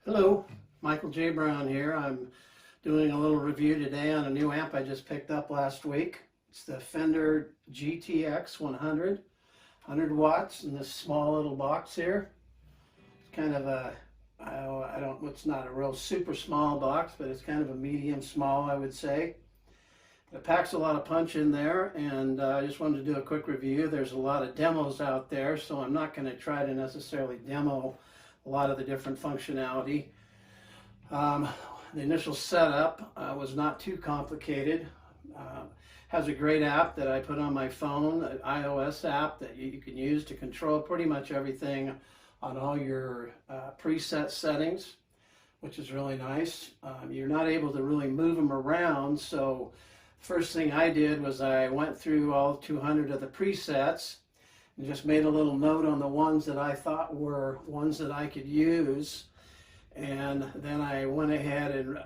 Hello, Michael J. Brown here. I'm doing a little review today on a new amp I just picked up last week. It's the Fender GTX100, 100 watts in this small little box here. It's kind of a, it's not a real super small box, but it's kind of a medium small, I would say. It packs a lot of punch in there, and I just wanted to do a quick review. There's a lot of demos out there, so I'm not going to try to necessarily demo a lot of the different functionality. The initial setup was not too complicated. Has a great app that I put on my phone, an iOS app that you can use to control pretty much everything on all your preset settings, which is really nice. You're not able to really move them around, so first thing I did was I went through all 200 of the presets and just made a little note on the ones that I thought were ones that I could use, and then I went ahead and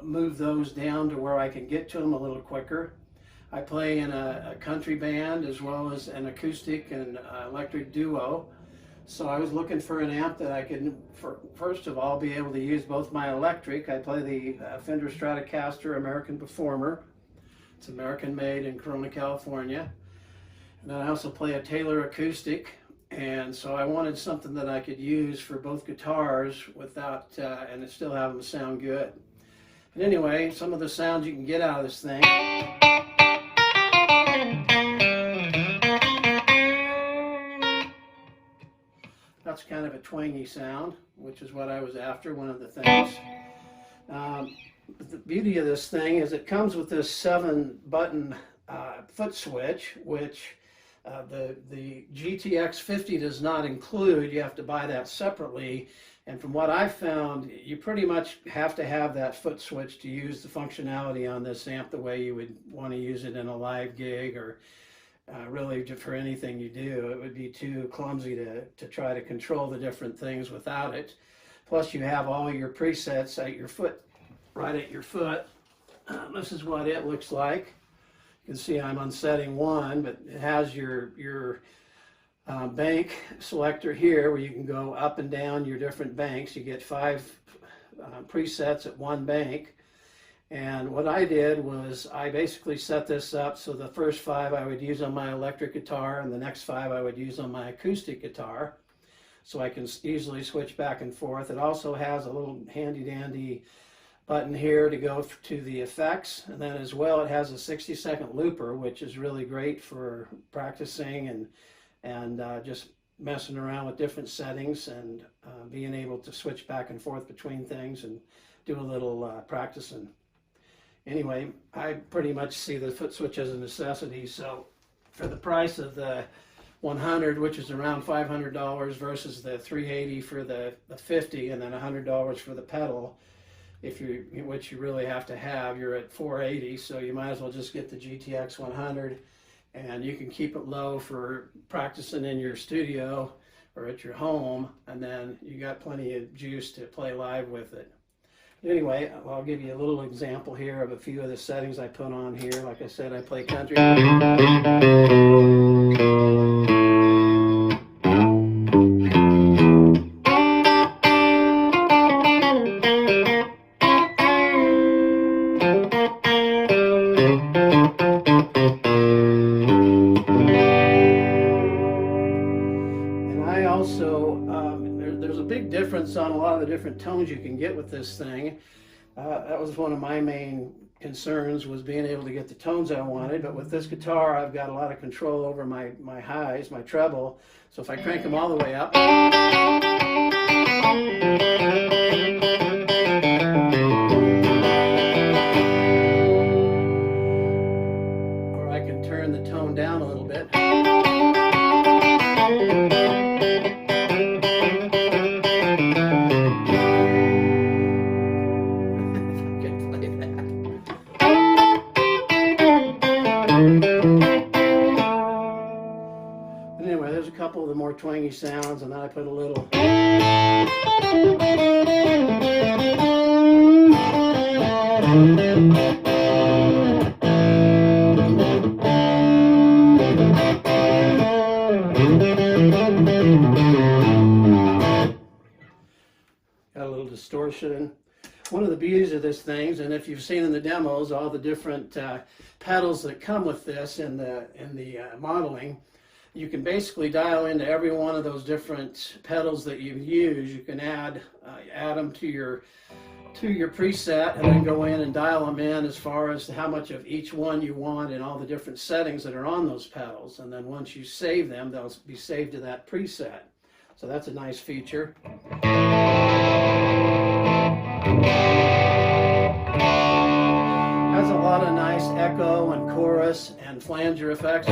moved those down to where I can get to them a little quicker. I play in a country band as well as an acoustic and electric duo, so I was looking for an amp that I could, first of all, be able to use both my electric. I play the Fender Stratocaster American Performer. It's American made in Corona, California. And then I also play a Taylor acoustic, and so I wanted something that I could use for both guitars without, and it still have them sound good. But anyway, some of the sounds you can get out of this thing. That's kind of a twangy sound, which is what I was after, one of the things. The beauty of this thing is it comes with this 7-button foot switch, which the GTX50 does not include. You have to buy that separately, and from what I found, you pretty much have to have that foot switch to use the functionality on this amp the way you would want to use it in a live gig, or really for anything you do. It would be too clumsy to try to control the different things without it. Plus you have all your presets at your foot, right at your foot. This is what it looks like. You can see I'm on setting 1, but it has your bank selector here where you can go up and down your different banks. You get 5 presets at one bank. And what I did was I basically set this up so the first 5 I would use on my electric guitar, and the next 5 I would use on my acoustic guitar, so I can easily switch back and forth. It also has a little handy-dandy button here to go to the effects, and then as well it has a 60-second looper, which is really great for practicing and just messing around with different settings, and being able to switch back and forth between things and do a little practicing. Anyway, I pretty much see the foot switch as a necessity, so for the price of the 100, which is around $500 versus the $380 for the 50, and then $100 for the pedal, which you really have to have, you're at $480, so you might as well just get the GTX 100, and you can keep it low for practicing in your studio or at your home, and then you got plenty of juice to play live with it. Anyway, I'll give you a little example here of a few of the settings I put on here. Like I said, I play country. There's a big difference on a lot of the different tones you can get with this thing. That was one of my main concerns, was being able to get the tones I wanted. But with this guitar, I've got a lot of control over my highs, my treble. So if I crank them all the way up, or I can turn the tone down a little bit. Anyway, there's a couple of the more twangy sounds, and then I put a little. Got a little distortion. One of the beauties of this thing, and if you've seen in the demos, all the different pedals that come with this in the modeling, you can basically dial into every one of those different pedals that you use. You can add them to your preset, and then go in and dial them in as far as how much of each one you want and all the different settings that are on those pedals. And then once you save them, they'll be saved to that preset. So that's a nice feature. Has a lot of nice echo and chorus and flanger effects.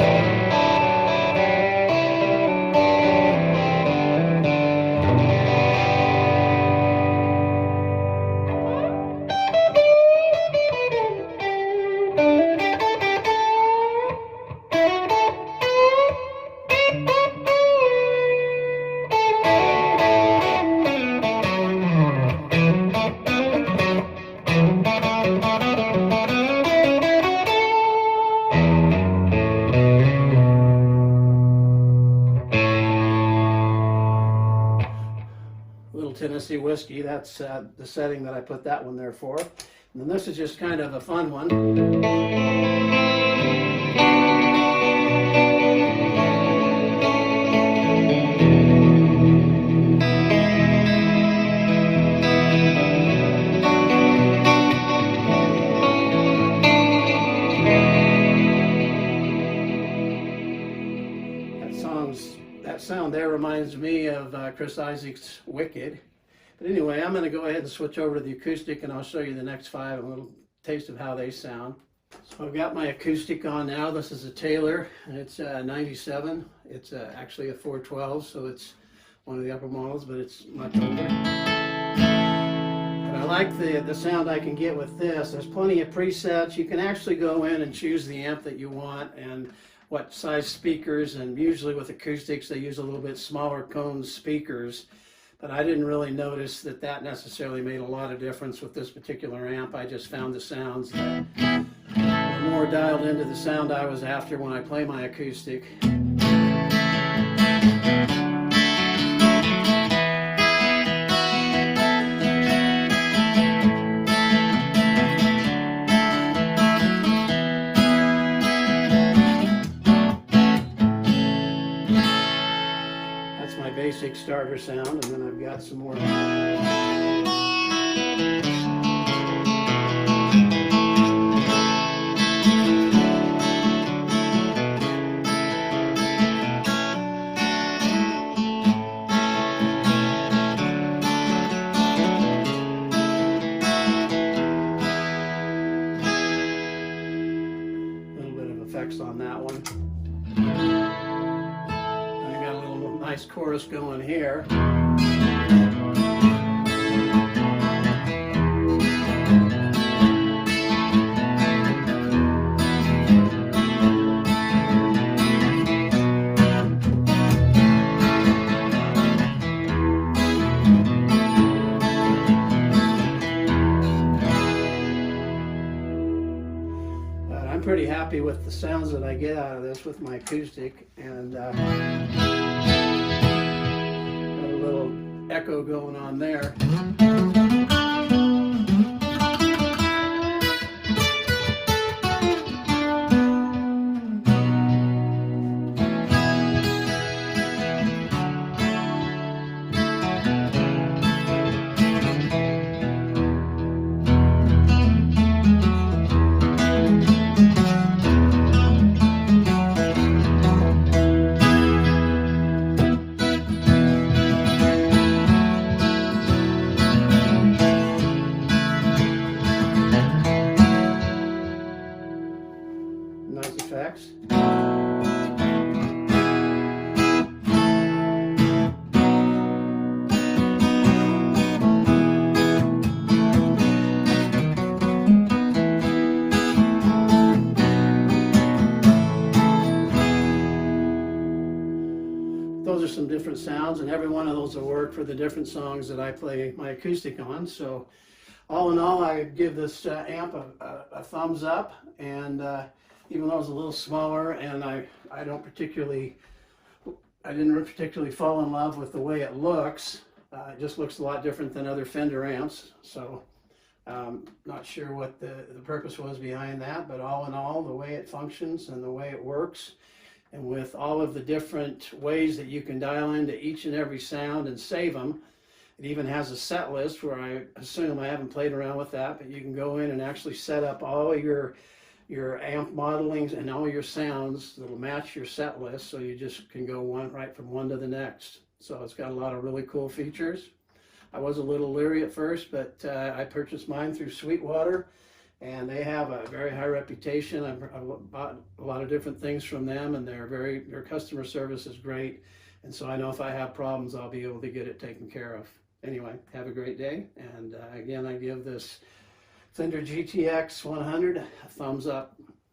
Tennessee whiskey, that's the setting that I put that one there for. And then this is just kind of a fun one. That sound there reminds me of Chris Isaak's Wicked. But anyway, I'm going to go ahead and switch over to the acoustic, and I'll show you the next 5, a little taste of how they sound. So I've got my acoustic on now. This is a Taylor, and it's 97. It's actually a 412, so it's one of the upper models, but it's much older. But I like the sound I can get with this. There's plenty of presets. You can actually go in and choose the amp that you want and what size speakers, and usually with acoustics they use a little bit smaller cone speakers. But I didn't really notice that necessarily made a lot of difference with this particular amp. I just found the sounds that were more dialed into the sound I was after when I play my acoustic. Basic starter sound, and then I've got some more. A little bit of effects on that one. Nice chorus going here. But I'm pretty happy with the sounds that I get out of this with my acoustic, and echo going on there. Nice effects. Those are some different sounds, and every one of those will work for the different songs that I play my acoustic on. So all in all, I give this amp a thumbs up, and even though it's a little smaller, and I didn't particularly fall in love with the way it looks, It just looks a lot different than other Fender amps. So not sure what the purpose was behind that, but all in all, the way it functions and the way it works, and with all of the different ways that you can dial into each and every sound and save them. It even has a set list where I assume, I haven't played around with that, but you can go in and actually set up all your amp modelings and all your sounds that'll match your set list, so you just can go right from one to the next. So it's got a lot of really cool features. I was a little leery at first, but I purchased mine through Sweetwater, and they have a very high reputation. I've bought a lot of different things from them, and their customer service is great. And so I know if I have problems, I'll be able to get it taken care of. Anyway, have a great day. And again, I give this Fender GTX100 a thumbs up.